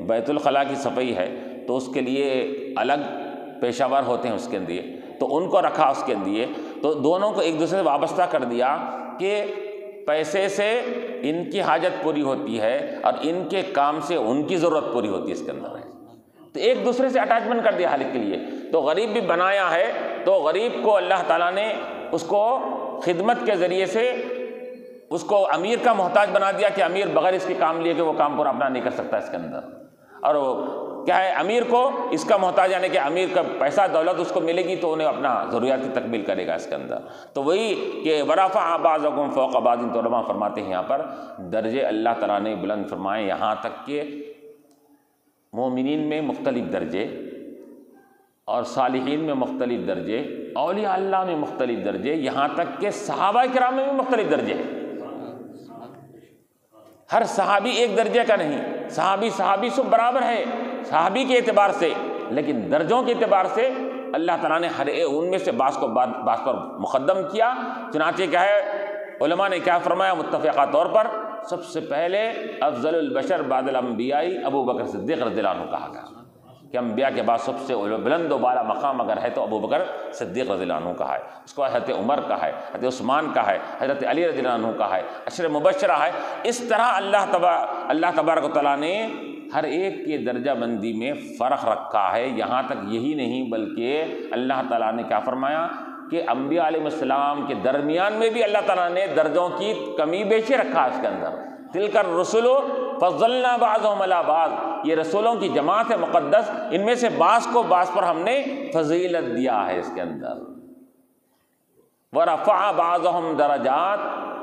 بیت الخلاء کی صفائی ہے، تو اس کے لیے الگ پیشہ ور ہوتے ہیں اس کے لیے، تو ان کو رکھا اس کے لیے، تو دونوں کو ایک دوسرے سے وابستہ کر دیا کہ پیسے سے ان کی حاجت پوری ہوتی ہے اور ان کے کام سے ان کی ضرورت پوری ہوتی ہے اس کے اندر ہے، تو ایک دوسرے سے اٹیچمنٹ کر دیا حالک کے لیے۔ تو غریب بھی بنایا ہے، تو غریب کو اللہ تعالیٰ نے اس کو خدمت کے ذریعے سے اس کو امیر کا محتاج بنا دیا، کہ امیر بغیر اس کے کام لیے کہ وہ کام پورا اپنا نہیں کر سکتا اس کے اندر، اور کیا ہے امیر کو اس کا محتاج، یعنی کہ امیر کا پیسہ دولت اس کو ملے گی تو انہیں اپنا ضروریات کی تکمیل کرے گا اس کے اندر۔ تو وہی کہ وَرَفَعَ بَعْضَكُمْ فَوْقَ بَعْضٍ، تو علماء فرماتے ہیں یہاں پر درجے اللہ تعالیٰ نے بلند فرمائے، یہاں تک کہ مومنین میں مختلف درجے، اور صالحین میں مختلف درجے، اولیاء اللہ میں مختلف درجے، یہاں تک کہ صحابہ کرام میں بھی مختلف درجے ہیں۔ ہر صحابی ایک درجے کا نہیں، صحابی سب برابر ہے صحابی کے اعتبار سے، لیکن درجوں کے اعتبار سے اللہ تعالیٰ نے ہر ان میں سے بعض کو بعض پر مقدم کیا۔ چنانچہ کیا ہے علماء نے کیا فرمایا متفقہ طور پر، سب سے پہلے افضل البشر بعد الانبیاء ابو بکر صدیق رضی اللہ عنہ کہا گیا، کہ انبیاء کے بعد سب سے بلند و بالا مقام اگر ہے تو ابو بکر صدیق رضی اللہ عنہ کا ہے، اس کو حضرت عمر کا ہے، حضرت عثمان کا ہے، حضرت علی رضی اللہ عنہ کا ہے، عشر مبشرہ ہے۔ اس طرح اللہ تبارک و تعالیٰ نے ہر ایک کی درجہ بندی میں فرق رکھا ہے۔ یہاں تک یہی نہیں بلکہ اللہ تعالیٰ نے کیا فرمایا کہ انبیاء علیہ السلام کے درمیان میں بھی اللہ تعالیٰ نے درجوں کی کمی بیشی رکھا اس کے اندر۔ تلک الرسل فضلنا بعضهم علی بعض، یہ رسولوں کی جماعت ہے مقدس، ان میں سے بعض کو بعض پر ہم نے فضیلت دیا ہے اس کے اندر۔ ورفع بعضهم درجات،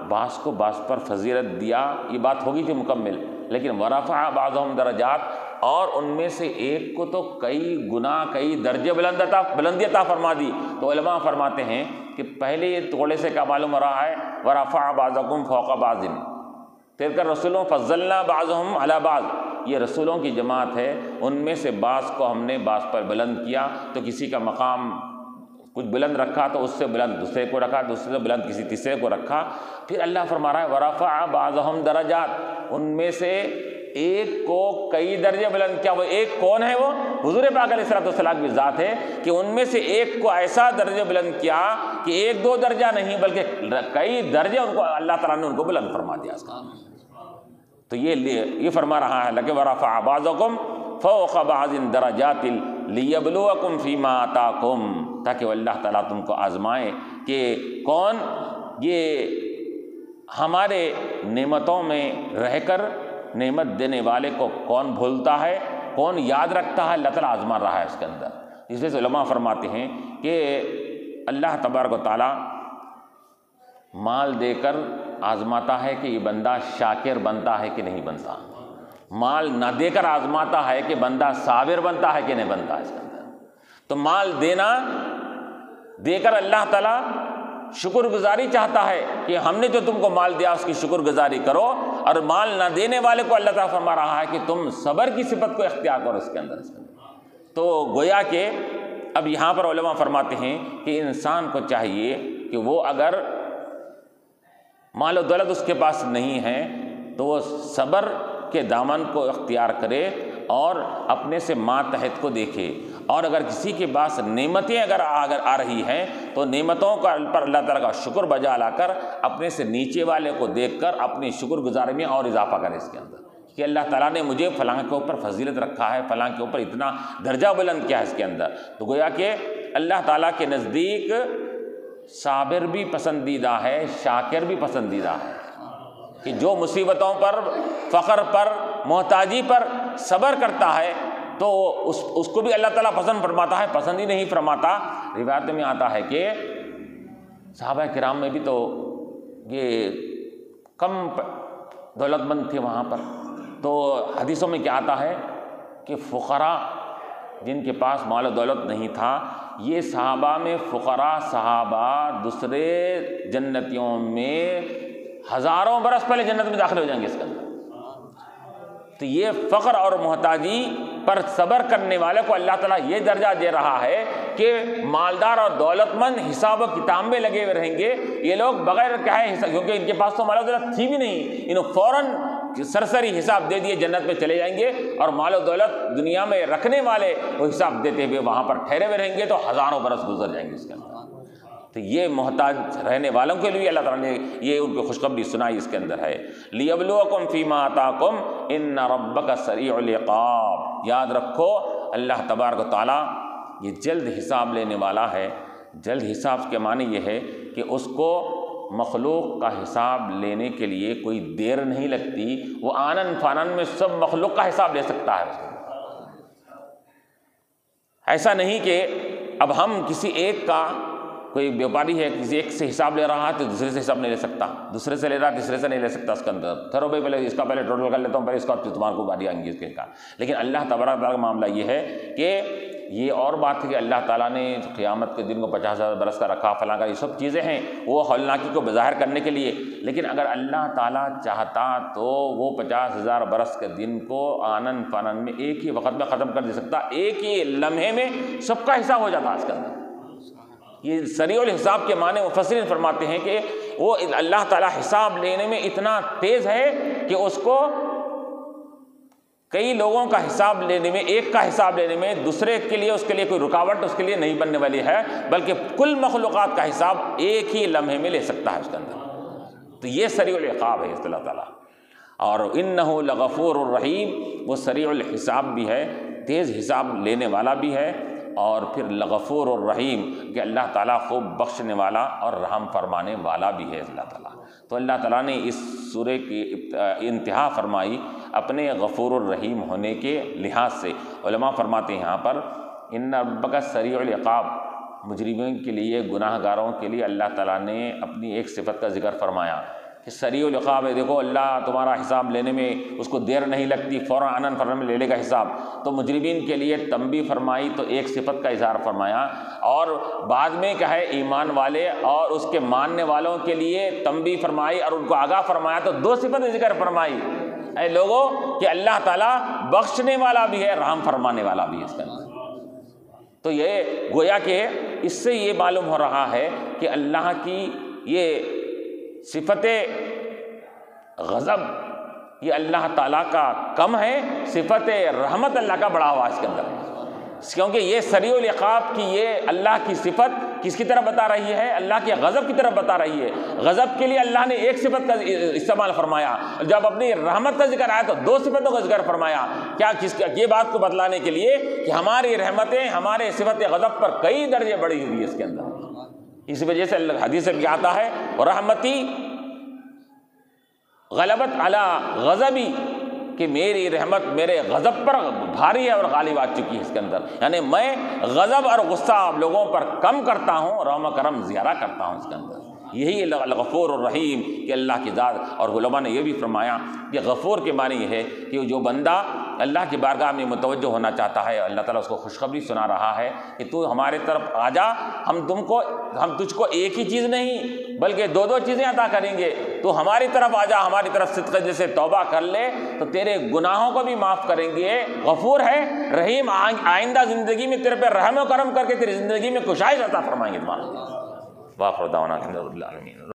بعض کو بعض پر فضیلت دیا، یہ بات ہوگی تھی مکمل، لیکن ورفع بعضهم درجات، اور ان میں سے ایک کو تو کئی گنا کئی درجے بلندی عطا فرما دی۔ تو علماء فرماتے ہیں کہ پہلے یہ تھوڑے سے کیا معلوم ہو رہا ہے، ورفع بعضکم فوق بعض، پھر کر رسولوں فضلنا بعضهم علی بعض، یہ رسولوں کی جماعت ہے، ان میں سے بعض کو ہم نے بعض پر بلند کیا، تو کسی کا مقام کچھ بلند رکھا تو اس سے بلند دوسرے کو رکھا، دوسرے سے بلند کسی تیسرے کو رکھا۔ پھر اللہ فرما رہا ہے ورفع بعضهم درجات، ان میں سے ایک کو کئی درجے بلند کیا۔ وہ ایک کون ہے؟ وہ حضور پاک علیہ الصلوۃ والسلام کی ذات ہے، کہ ان میں سے ایک کو ایسا درجے بلند کیا کہ ایک دو درجہ نہیں بلکہ کئی درجے ان کو اللہ تعالیٰ نے ان کو بلند فرما دیا اس کا۔ تو یہ فرما رہا ہے لَكِ وَرَفَعَ بَعْضَكُمْ فَوْقَ بَعْضٍ دَرَجَاتٍ لیبلوکم فیما آتاکم، تاکہ وہ اللہ تعالیٰ تم کو آزمائے کہ کون یہ ہمارے نعمتوں میں رہ کر نعمت دینے والے کو کون بھولتا ہے، کون یاد رکھتا ہے، اللہ تعالیٰ آزما رہا ہے اس کے اندر۔ اس وجہ سے علماء فرماتے ہیں کہ اللہ تبارک و تعالیٰ مال دے کر آزماتا ہے کہ یہ بندہ شاکر بنتا ہے کہ نہیں بنتا، مال نہ دے کر آزماتا ہے کہ بندہ صابر بنتا ہے کہ نہیں بنتا اس کے اندر۔ تو مال دینا دے کر اللہ تعالیٰ شکر گزاری چاہتا ہے کہ ہم نے جو تم کو مال دیا اس کی شکر گزاری کرو، اور مال نہ دینے والے کو اللہ تعالیٰ فرما رہا ہے کہ تم صبر کی صفت کو اختیار کرو اس کے اندر۔ تو گویا کہ اب یہاں پر علماء فرماتے ہیں کہ انسان کو چاہیے کہ وہ اگر مال و دولت اس کے پاس نہیں ہے تو وہ صبر کے دامن کو اختیار کرے اور اپنے سے ماتحت کو دیکھے، اور اگر کسی کے پاس نعمتیں اگر آ رہی ہیں تو نعمتوں کا پر اللہ تعالیٰ کا شکر بجا لا کر اپنے سے نیچے والے کو دیکھ کر اپنی شکر گزاری میں اور اضافہ کرے اس کے اندر، کہ اللہ تعالیٰ نے مجھے فلاں کے اوپر فضیلت رکھا ہے، فلاں کے اوپر اتنا درجہ بلند کیا ہے اس کے اندر۔ تو گویا کہ اللہ تعالیٰ کے نزدیک صابر بھی پسندیدہ ہے، شاکر بھی پسندیدہ ہے، کہ جو مصیبتوں پر، فقر پر، محتاجی پر صبر کرتا ہے تو اس کو بھی اللہ تعالیٰ پسند فرماتا ہے، پسند ہی نہیں فرماتا۔ روایت میں آتا ہے کہ صحابہ کرام میں بھی تو یہ کم دولت مند تھے وہاں پر، تو حدیثوں میں کیا آتا ہے کہ فقراء جن کے پاس مال و دولت نہیں تھا، یہ صحابہ میں فقراء صحابہ دوسرے جنتیوں میں ہزاروں برس پہلے جنت میں داخل ہو جائیں گے اس کے اندر۔ تو یہ فقر اور محتاجی پر صبر کرنے والے کو اللہ تعالیٰ یہ درجہ دے رہا ہے کہ مالدار اور دولت مند حساب و کتاب میں لگے ہوئے رہیں گے، یہ لوگ بغیر کیا ہے حساب، کیونکہ ان کے پاس تو مال و دولت تھی بھی نہیں، انہوں فوراً سرسری حساب دے دیے جنت میں چلے جائیں گے، اور مال و دولت دنیا میں رکھنے والے وہ حساب دیتے ہوئے وہاں پر ٹھہرے ہوئے رہیں گے تو ہزاروں برس گزر جائیں گے اس کے اندر۔ تو یہ محتاج رہنے والوں کے لیے اللہ تعالیٰ نے یہ ان کو خوشخبری سنائی اس کے اندر ہے، لیبلوکم فیما آتاکم ان ربک سریع العقاب۔ یاد رکھو اللہ تبارک و تعالیٰ یہ جلد حساب لینے والا ہے۔ جلد حساب کے معنی یہ ہے کہ اس کو مخلوق کا حساب لینے کے لیے کوئی دیر نہیں لگتی، وہ آنن فانن میں سب مخلوق کا حساب لے سکتا ہے۔ ایسا نہیں کہ اب ہم کسی ایک کا، کوئی بیوپاری ہے کسی ایک سے حساب لے رہا ہے تو دوسرے سے حساب نہیں لے سکتا، دوسرے سے لے رہا ہے تیسرے سے نہیں لے سکتا اس کے اندر، ٹھہرو بھائی پہلے اس کا پہلے ٹوٹل کر لیتا ہوں، پہلے اس کا تمہارے کو باری آئیں گی اس کے کا۔ لیکن اللہ تبارک تعالیٰ کا معاملہ یہ ہے کہ یہ اور بات ہے کہ اللہ تعالیٰ نے قیامت کے دن کو 50,000 برس کا رکھا، فلاں کا، یہ سب چیزیں ہیں وہ ہولناکی کو بظاہر کرنے کے لیے، لیکن اگر اللہ تعالیٰ چاہتا تو وہ 50,000 برس کے دن کو آنن فانن میں ایک ہی وقت میں ختم کر دے سکتا، ایک ہی لمحے میں سب کا حساب ہو جاتا اس کے اندر۔ یہ سریع الحساب کے معنی مفسرین فرماتے ہیں کہ وہ اللہ تعالیٰ حساب لینے میں اتنا تیز ہے کہ اس کو کئی لوگوں کا حساب لینے میں، ایک کا حساب لینے میں دوسرے کے لیے اس کے لیے کوئی رکاوٹ اس کے لیے نہیں بننے والی ہے، بلکہ کل مخلوقات کا حساب ایک ہی لمحے میں لے سکتا ہے اس کے اندر۔ تو یہ سریع العقاب ہے اللہ تعالیٰ، اور انہ لغفور الرحیم، وہ سریع الحساب بھی ہے، تیز حساب لینے والا بھی ہے، اور پھر لغفور الرحیم کہ اللہ تعالیٰ خوب بخشنے والا اور رحم فرمانے والا بھی ہے اللہ تعالیٰ۔ تو اللہ تعالیٰ نے اس سورہ کی انتہا فرمائی اپنے غفور الرحیم ہونے کے لحاظ سے۔ علماء فرماتے ہیں یہاں پر ان ربک سریع العقاب، مجرمین کے لیے، گناہ گاروں کے لیے اللہ تعالیٰ نے اپنی ایک صفت کا ذکر فرمایا کہ سریع العقاب ہے، دیکھو اللہ تمہارا حساب لینے میں اس کو دیر نہیں لگتی، فوراً آنن فانن میں لے لے گا حساب۔ تو مجرمین کے لیے تنبیہ فرمائی تو ایک صفت کا اظہار فرمایا، اور بعد میں کیا ہے ایمان والے اور اس کے ماننے والوں کے لیے تنبیہ فرمائی اور ان کو آگاہ فرمایا، تو دو صفتیں ذکر فرمائی، اے لوگوں کہ اللہ تعالیٰ بخشنے والا بھی ہے، رحم فرمانے والا بھی ہے اس کا۔ تو یہ گویا کہ اس سے یہ معلوم ہو رہا ہے کہ اللہ کی یہ صفت غضب یہ اللہ تعالیٰ کا کم ہے، صفت رحمت اللہ کا بڑا ہوا اس کے اندر ہے، کیونکہ یہ سریع العقاب کی یہ اللہ کی صفت کس کی طرف بتا رہی ہے؟ اللہ کے غضب کی طرف بتا رہی ہے۔ غضب کے لیے اللہ نے ایک صفت کا استعمال فرمایا، جب اپنی رحمت کا ذکر آیا تو دو صفتوں کا ذکر فرمایا۔ کیا یہ بات کو بتلانے کے لیے کہ ہماری رحمتیں ہمارے صفت غضب پر کئی درجے بڑھی ہوئی ہے اس کے اندر۔ اس وجہ سے حدیث میں آتا ہے رحمتی غلبت علی غضبی، کہ میری رحمت میرے غضب پر بھاری ہے اور غالب آ چکی ہے اس کے اندر، یعنی میں غضب اور غصہ لوگوں پر کم کرتا ہوں، رحم و کرم زیادہ کرتا ہوں اس کے اندر۔ یہی الغفور الرحیم کہ اللہ کی ذات۔ اور علماء نے یہ بھی فرمایا کہ غفور کے معنی یہ ہے کہ جو بندہ اللہ کی بارگاہ میں متوجہ ہونا چاہتا ہے، اللہ تعالیٰ اس کو خوشخبری سنا رہا ہے کہ تو ہمارے طرف آ جا، ہم تجھ کو ایک ہی چیز نہیں بلکہ دو دو چیزیں عطا کریں گے، تو ہماری طرف آ جا، ہماری طرف صدقے جیسے توبہ کر لے تو تیرے گناہوں کو بھی معاف کریں گے۔ غفور ہے، رحیم، آئندہ زندگی میں تیرے پہ رحم و کرم کر کے تیری زندگی میں کشائش عطا فرمائیں گے تمہارے۔ واخر دعوانا الحمد للہ رب العالمین۔